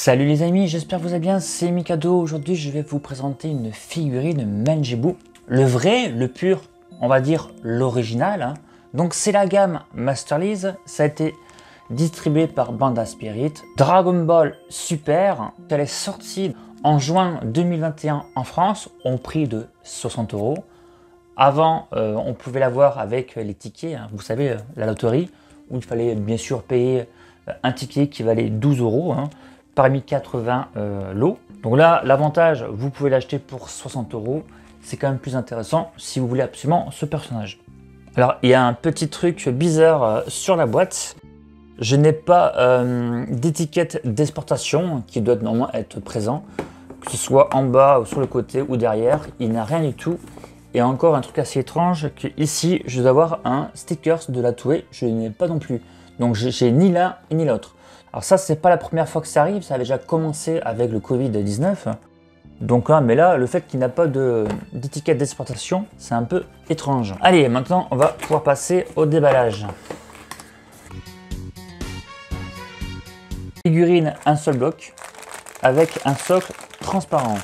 Salut les amis, j'espère que vous allez bien, c'est Mikado. Aujourd'hui je vais vous présenter une figurine Manjibu. Le vrai, le pur, on va dire l'original. Hein. Donc c'est la gamme Masterlies, ça a été distribué par Banda Spirit. Dragon Ball Super, elle est sortie en juin 2021 en France, au prix de 60 €. Avant, on pouvait l'avoir avec les tickets, hein, vous savez, la loterie, où il fallait bien sûr payer un ticket qui valait 12 €. Hein, parmi 80 lots. Donc là, l'avantage, vous pouvez l'acheter pour 60 €. C'est quand même plus intéressant si vous voulez absolument ce personnage. Alors, il y a un petit truc bizarre sur la boîte. Je n'ai pas d'étiquette d'exportation qui doit normalement être présent, que ce soit en bas ou sur le côté ou derrière. Il n'y a rien du tout. Et encore un truc assez étrange, que ici, je dois avoir un sticker de la Toei. Je n'ai pas non plus. Donc, j'ai ni l'un ni l'autre. Alors ça, c'est pas la première fois que ça arrive, ça avait déjà commencé avec le Covid-19. Donc mais là, le fait qu'il n'a pas d'étiquette d'exportation, c'est un peu étrange. Allez, maintenant, on va pouvoir passer au déballage. Figurine, un seul bloc, avec un socle transparent.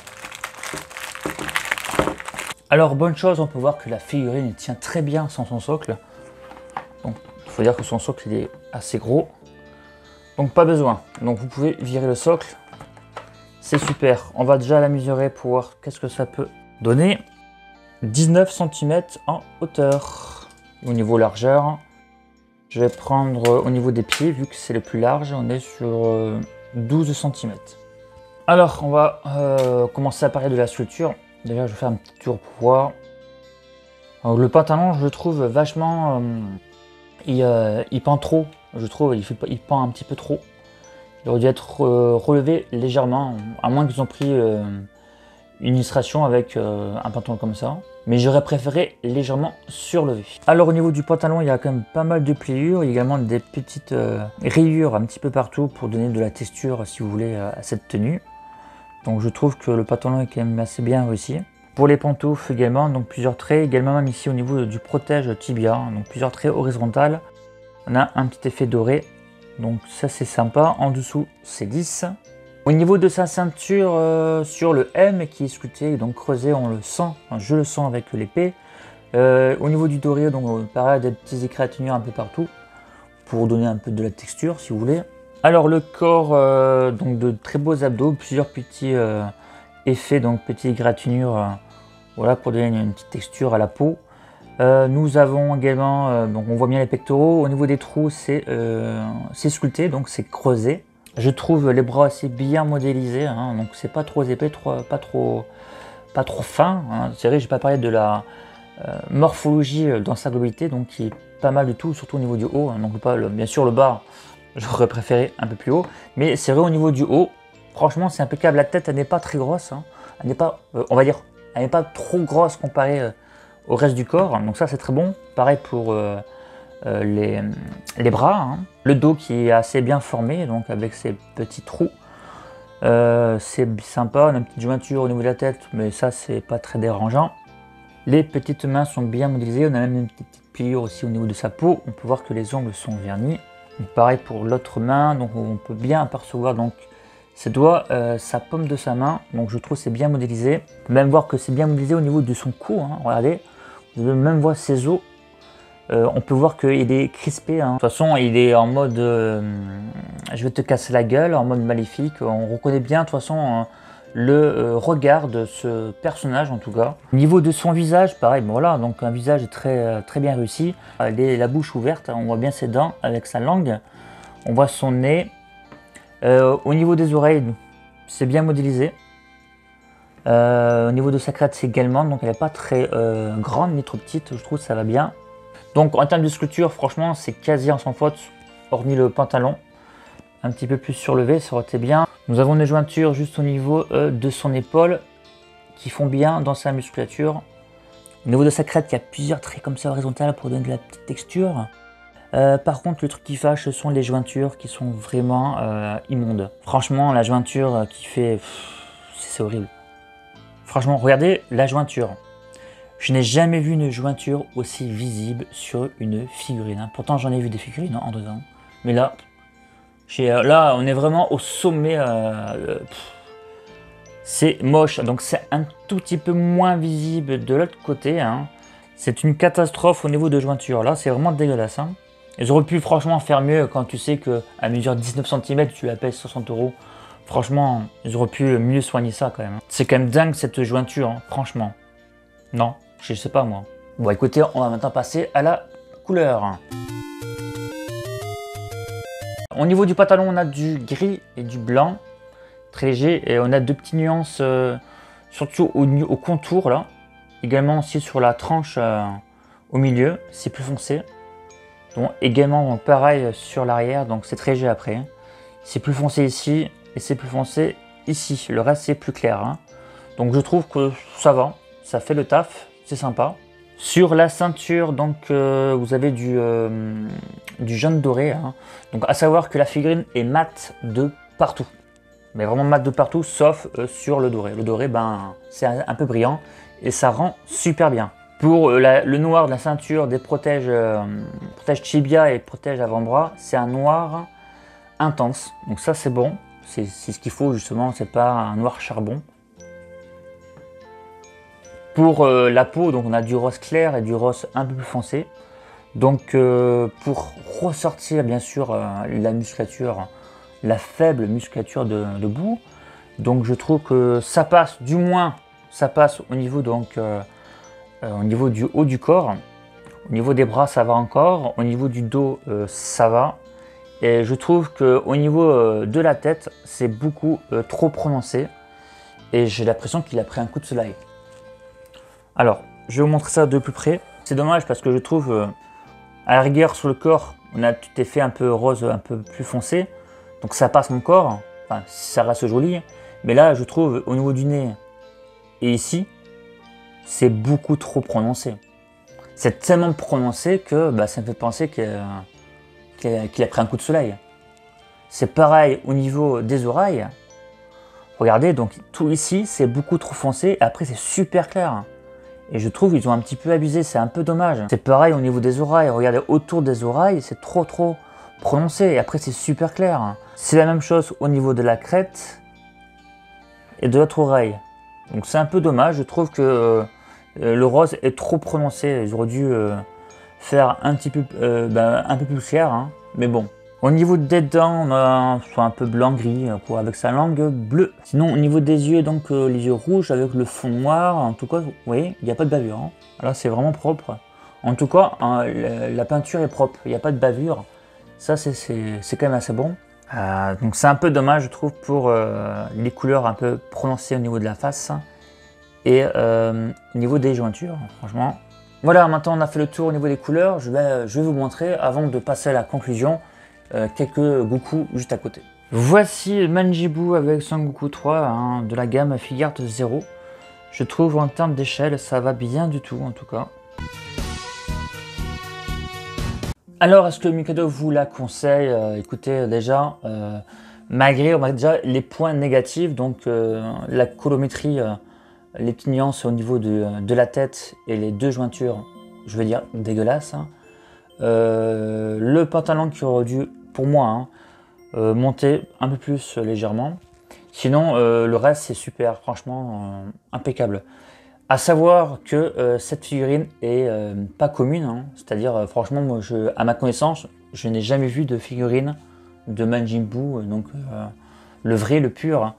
Alors, bonne chose, on peut voir que la figurine tient très bien sans son socle. Donc, il faut dire que son socle, il est assez gros. Donc pas besoin, donc vous pouvez virer le socle, c'est super. On va déjà la mesurer pour voir qu'est-ce que ça peut donner. 19 cm en hauteur. Au niveau largeur, je vais prendre au niveau des pieds, vu que c'est le plus large, on est sur 12 cm. Alors on va commencer à parler de la structure. Déjà je vais faire un petit tour pour voir. Alors, le pantalon, je le trouve vachement... il pend trop. Je trouve il pend un petit peu trop. Il aurait dû être relevé légèrement, à moins qu'ils ont pris une illustration avec un pantalon comme ça. Mais j'aurais préféré légèrement surlevé. Alors au niveau du pantalon, il y a quand même pas mal de pliures. Il y a également des petites rayures un petit peu partout pour donner de la texture, si vous voulez, à cette tenue. Donc je trouve que le pantalon est quand même assez bien réussi. Pour les pantoufles également, donc plusieurs traits. Également même ici au niveau du protège tibia, donc plusieurs traits horizontales. On a un petit effet doré, donc ça c'est sympa. En dessous c'est lisse. Au niveau de sa ceinture, sur le M qui est sculpté, donc creusé, on le sent, enfin, je le sens avec l'épée. Au niveau du doré, donc pareil, des petits égratignures un peu partout pour donner un peu de la texture si vous voulez. Alors le corps, donc de très beaux abdos, plusieurs petits effets, donc petites égratignures, voilà, pour donner une petite texture à la peau. Nous avons également, donc on voit bien les pectoraux, au niveau des trous c'est sculpté, donc c'est creusé. Je trouve les bras assez bien modélisés, hein, donc c'est pas trop épais, pas trop fin. Hein. C'est vrai, j'ai pas parlé de la morphologie dans sa globalité, donc qui est pas mal du tout, surtout au niveau du haut. Hein, donc bien sûr le bas, j'aurais préféré un peu plus haut, mais c'est vrai au niveau du haut, franchement c'est impeccable. La tête elle n'est pas très grosse, hein. Elle n'est pas, on va dire, elle n'est pas trop grosse comparée au reste du corps, donc ça c'est très bon. Pareil pour les bras, hein. Le dos qui est assez bien formé, donc avec ses petits trous, c'est sympa. On a une petite jointure au niveau de la tête, mais ça c'est pas très dérangeant. Les petites mains sont bien modélisées, on a même une petite pliure aussi au niveau de sa peau. On peut voir que les ongles sont vernis. Donc, pareil pour l'autre main, donc on peut bien apercevoir donc ses doigts, sa paume de sa main, donc je trouve c'est bien modélisé. On peut même voir que c'est bien modélisé au niveau de son cou, hein. Regardez. Vous pouvez même voir ses os. On peut voir qu'il est crispé. Hein. De toute façon, il est en mode je vais te casser la gueule, en mode maléfique. On reconnaît bien de toute façon le regard de ce personnage en tout cas. Au niveau de son visage, pareil, bon, voilà, donc un visage très bien réussi. La bouche ouverte, on voit bien ses dents avec sa langue. On voit son nez. Au niveau des oreilles, c'est bien modélisé. Au niveau de sa crête également, donc elle n'est pas très grande ni trop petite, je trouve que ça va bien. Donc en termes de sculpture, franchement c'est quasi sans faute, hormis le pantalon. Un petit peu plus surlevé, ça aurait été bien. Nous avons des jointures juste au niveau de son épaule qui font bien dans sa musculature. Au niveau de sa crête, il y a plusieurs traits comme ça horizontales pour donner de la petite texture. Par contre, le truc qui fâche, ce sont les jointures qui sont vraiment immondes. Franchement, la jointure qui fait... c'est horrible. Franchement, regardez la jointure. Je n'ai jamais vu une jointure aussi visible sur une figurine. Pourtant, j'en ai vu des figurines en dedans. Mais là, Là, on est vraiment au sommet. C'est moche, donc c'est un tout petit peu moins visible de l'autre côté. Hein. C'est une catastrophe au niveau de jointure. Là, c'est vraiment dégueulasse. Hein. Ils auraient pu franchement faire mieux quand tu sais qu'à mesure 19 cm, tu la payes 60 euros. Franchement, ils auraient pu mieux soigner ça quand même. C'est quand même dingue cette jointure, hein, franchement. Non, je sais pas moi. Bon, écoutez, on va maintenant passer à la couleur. Au niveau du pantalon, on a du gris et du blanc. Très léger, et on a deux petites nuances surtout au contour là, également aussi sur la tranche au milieu, c'est plus foncé. Donc également pareil sur l'arrière, donc c'est très léger après. C'est plus foncé ici et c'est plus foncé ici, le reste c'est plus clair. Hein. Donc je trouve que ça va, ça fait le taf, c'est sympa. Sur la ceinture, donc vous avez du jaune doré. Hein. Donc à savoir que la figurine est mate de partout. Mais vraiment mat de partout, sauf sur le doré. Le doré, ben, c'est un peu brillant et ça rend super bien. Pour le noir de la ceinture des protèges tibia et protège avant-bras, c'est un noir intense. Donc ça, c'est bon. C'est ce qu'il faut justement, c'est pas un noir charbon. Pour la peau, donc on a du rose clair et du rose un peu plus foncé. Donc pour ressortir bien sûr la musculature, la faible musculature de bout. Donc je trouve que ça passe, du moins ça passe au niveau, donc, au niveau du haut du corps. Au niveau des bras ça va encore, au niveau du dos ça va. Et je trouve qu'au niveau de la tête c'est beaucoup trop prononcé. Et j'ai l'impression qu'il a pris un coup de soleil. Alors je vais vous montrer ça de plus près. C'est dommage parce que je trouve à la rigueur sur le corps on a tout effet un peu rose, un peu plus foncé. Donc ça passe encore, enfin, ça reste joli, mais là je trouve au niveau du nez et ici, c'est beaucoup trop prononcé. C'est tellement prononcé que bah, ça me fait penser qu'il a pris un coup de soleil. C'est pareil au niveau des oreilles. Regardez, donc tout ici c'est beaucoup trop foncé, et après c'est super clair. Et je trouve qu'ils ont un petit peu abusé, c'est un peu dommage. C'est pareil au niveau des oreilles, regardez autour des oreilles, c'est trop prononcé, et après c'est super clair. C'est la même chose au niveau de la crête et de l'autre oreille. Donc c'est un peu dommage, je trouve que le rose est trop prononcé. Ils auraient dû faire un petit peu, un peu plus clair, hein. Mais bon. Au niveau des dents, on a soit un peu blanc-gris avec sa langue bleue. Sinon au niveau des yeux, donc les yeux rouges avec le fond noir, en tout cas, vous voyez, il n'y a pas de bavure. Hein. Là c'est vraiment propre. En tout cas, hein, la peinture est propre, il n'y a pas de bavure. Ça c'est quand même assez bon. Donc c'est un peu dommage je trouve pour les couleurs un peu prononcées au niveau de la face et au niveau des jointures, franchement. Voilà, maintenant on a fait le tour au niveau des couleurs, je vais vous montrer avant de passer à la conclusion quelques Goku juste à côté. Voici Manjibu avec son Goku 3 hein, de la gamme Figart 0. Je trouve en termes d'échelle ça va bien du tout en tout cas. Alors, est-ce que Mikado vous la conseille? Écoutez, déjà, malgré on va déjà les points négatifs, donc la colométrie, les petites nuances au niveau de la tête et les deux jointures, je veux dire dégueulasse. Hein. Le pantalon qui aurait dû, pour moi, hein, monter un peu plus légèrement. Sinon, le reste c'est super, franchement, impeccable. À savoir que cette figurine est pas commune, hein. C'est-à-dire franchement moi à ma connaissance je n'ai jamais vu de figurine de Manjibu, donc le vrai, le pur, hein,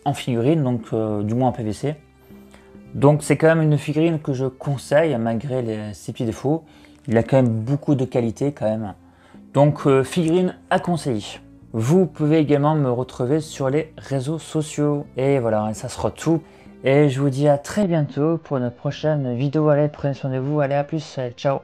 en figurine, donc du moins en PVC. Donc c'est quand même une figurine que je conseille malgré ses petits défauts. Il a quand même beaucoup de qualité quand même. Donc figurine à conseiller. Vous pouvez également me retrouver sur les réseaux sociaux. Et voilà, ça sera tout. Et je vous dis à très bientôt pour une prochaine vidéo. Allez, prenez soin de vous. Allez, à plus. Ciao.